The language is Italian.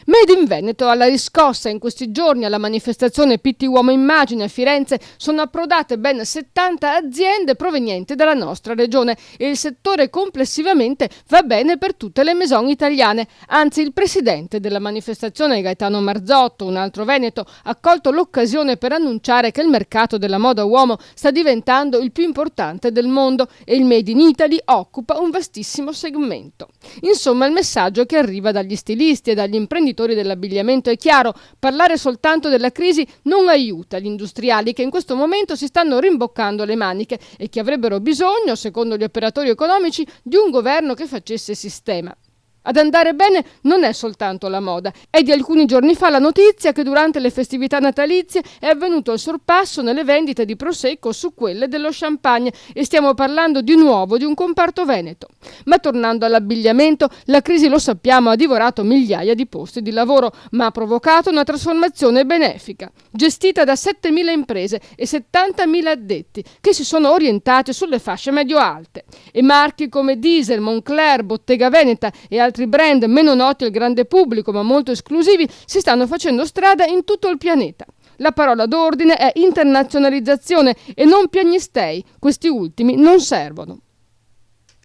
Made in Veneto alla riscossa. In questi giorni alla manifestazione PT Uomo Immagine a Firenze sono approdate ben 70 aziende provenienti dalla nostra regione e il settore complessivamente va bene per tutte le maison italiane. Anzi, il presidente della manifestazione, Gaetano Marzotto, un altro veneto, ha colto l'occasione per annunciare che il mercato della moda uomo sta diventando il più importante del mondo e il Made in Italy occupa un vastissimo segmento. Insomma, il messaggio che arriva dagli stilisti e dagli imprenditori dell'abbigliamento è chiaro: parlare soltanto della crisi non aiuta gli industriali che in questo momento si stanno rimboccando le maniche e che avrebbero bisogno, secondo gli operatori economici, di un governo che facesse sistema. Ad andare bene non è soltanto la moda. È di alcuni giorni fa la notizia che durante le festività natalizie è avvenuto il sorpasso nelle vendite di prosecco su quelle dello champagne e stiamo parlando di nuovo di un comparto veneto. Ma tornando all'abbigliamento, la crisi, lo sappiamo, ha divorato migliaia di posti di lavoro, ma ha provocato una trasformazione benefica, gestita da 7.000 imprese e 70.000 addetti che si sono orientati sulle fasce medio-alte. E marchi come Diesel, Moncler, Bottega Veneta e altri brand meno noti al grande pubblico ma molto esclusivi si stanno facendo strada in tutto il pianeta. La parola d'ordine è internazionalizzazione e non piagnistei. Questi ultimi non servono.